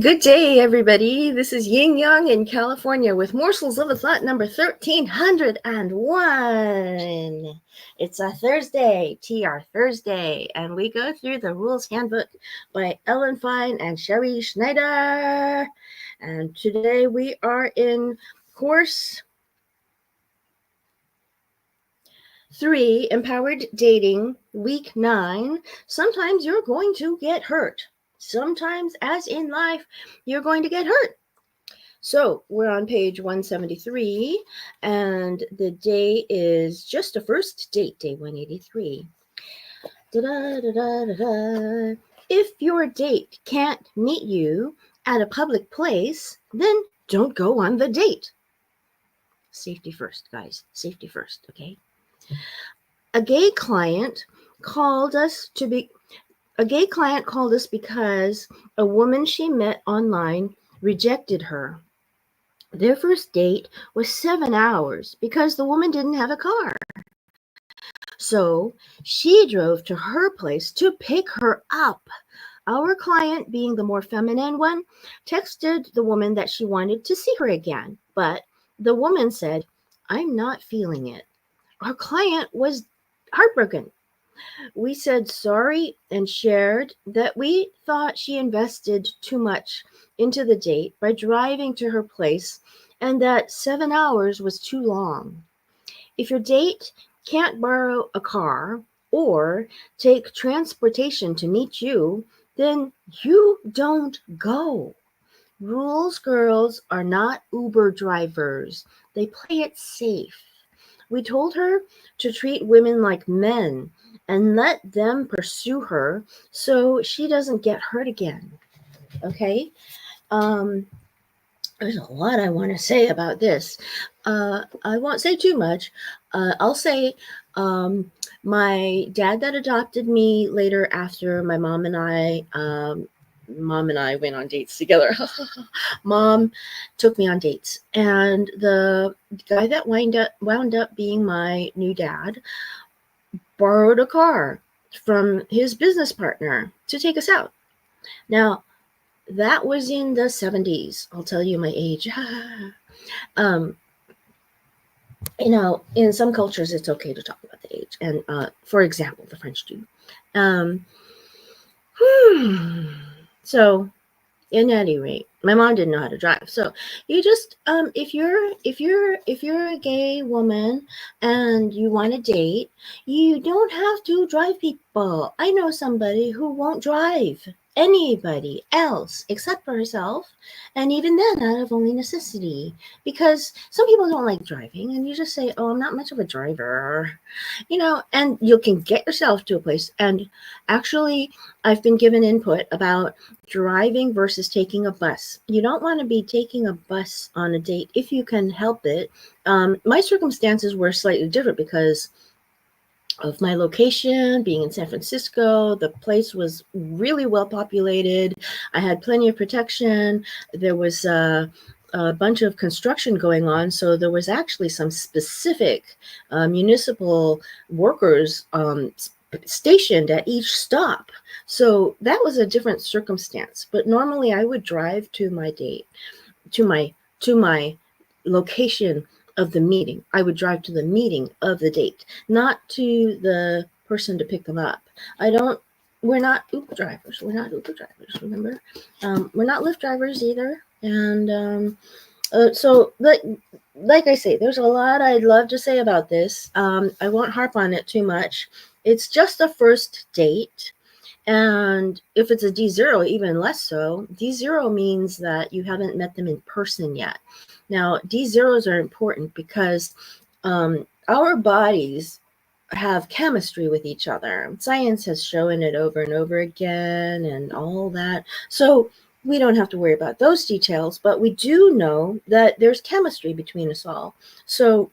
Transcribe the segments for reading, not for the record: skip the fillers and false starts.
Good day, everybody. This is Yin Yang in California with Morsels of a Thought number 1301. It's a Thursday, TR Thursday, and we go through the Rules Handbook by Fein and Sherrie Schneider. And today we are in course 3, Empowered Dating, week 9. Sometimes you're going to get hurt. Sometimes, as in life, you're going to get hurt. So we're on page 173, and the day is just a first date, day 183. Da-da-da-da-da-da. If your date can't meet you at a public place, then don't go on the date. Safety first, guys. Safety first, okay? A gay client called us because a woman she met online rejected her. Their first date was 7 hours because the woman didn't have a car. So she drove to her place to pick her up. Our client, being the more feminine one, texted the woman that she wanted to see her again. But the woman said, "I'm not feeling it." Our client was heartbroken. We said sorry and shared that we thought she invested too much into the date by driving to her place and that 7 hours was too long. If your date can't borrow a car or take transportation to meet you, then you don't go. Rules girls are not Uber drivers. They play it safe. We told her to treat women like men and let them pursue her so she doesn't get hurt again. Okay? There's a lot I want to say about this. I won't say too much. I'll say my dad that adopted me later after my mom and I went on dates together. Mom took me on dates, and the guy that wound up being my new dad borrowed a car from his business partner to take us out. Now, that was in the 70s. I'll tell you my age. In some cultures, it's okay to talk about the age. And for example, the French do. So, in any rate, my mom didn't know how to drive. So you just if you're a gay woman and you want to date, you don't have to drive people. I know somebody who won't drive anybody else except for herself, and even then out of only necessity, because some people don't like driving, and you just say, "Oh, I'm not much of a driver," and you can get yourself to a place. And actually, I've been given input about driving versus taking a bus. You don't want to be taking a bus on a date if you can help it. My circumstances were slightly different because of my location being in San Francisco. The place was really well populated. I had plenty of protection. There was a bunch of construction going on, so there was actually some specific municipal workers stationed at each stop. So that was a different circumstance. But normally I would drive to my date, to my location of the meeting. I would drive to the meeting of the date, not to the person to pick them up. We're not Uber drivers. Remember? We're not Lyft drivers either. And so like I say, there's a lot I'd love to say about this. I won't harp on it too much. It's just a first date. And if it's a D0, even less so. D0 means that you haven't met them in person yet. Now, D0s are important because our bodies have chemistry with each other. Science has shown it over and over again and all that. So we don't have to worry about those details, but we do know that there's chemistry between us all. So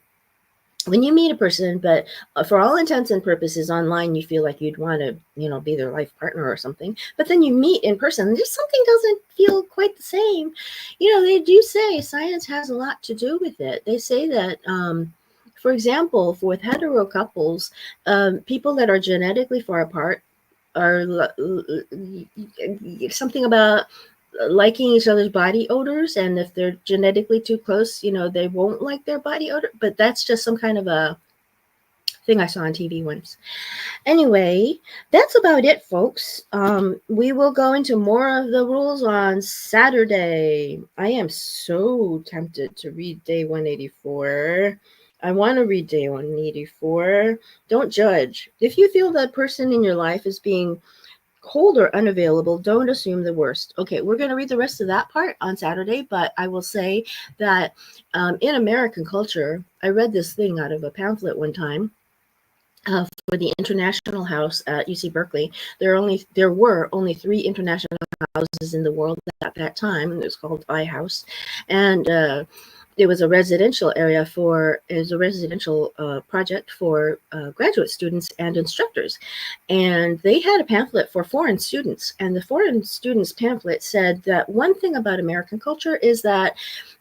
when you meet a person, but for all intents and purposes online, you feel like you'd want to, be their life partner or something, but then you meet in person and just something doesn't feel quite the same. They do say science has a lot to do with it. They say that, for example, with hetero couples, people that are genetically far apart are something about liking each other's body odors, and if they're genetically too close, they won't like their body odor. But that's just some kind of a thing I saw on TV once. Anyway, that's about it, folks. We will go into more of the rules on Saturday. I am so tempted to read day 184. I want to read day 184. Don't judge. If you feel that person in your life is being cold or unavailable, don't assume the worst. Okay, we're going to read the rest of that part on Saturday, but I will say that in American culture, I read this thing out of a pamphlet one time. For the International House at UC Berkeley, there were only 3 international houses in the world at that time, and it was called I House, and it was a residential project for graduate students and instructors, and they had a pamphlet for foreign students, and the foreign students pamphlet said that one thing about American culture is that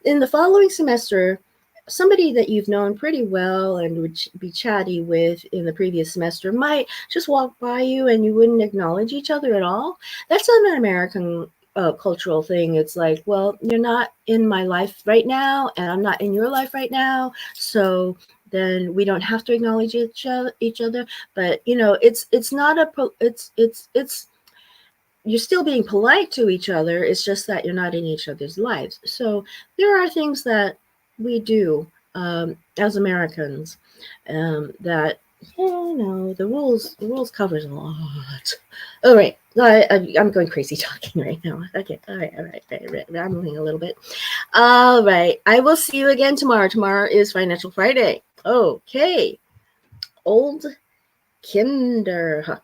in the following semester, somebody that you've known pretty well and would be chatty with in the previous semester might just walk by you and you wouldn't acknowledge each other at all. That's an American cultural thing. It's like, well, you're not in my life right now, and I'm not in your life right now, so then we don't have to acknowledge each other. But it's not it's you're still being polite to each other. It's just that you're not in each other's lives. So there are things that we do as Americans that the rules covers a lot. All right, I'm going crazy talking right now. Okay, all right, rambling a little bit. All right, I will see you again tomorrow. Tomorrow is Financial Friday. Okay, old Kinder.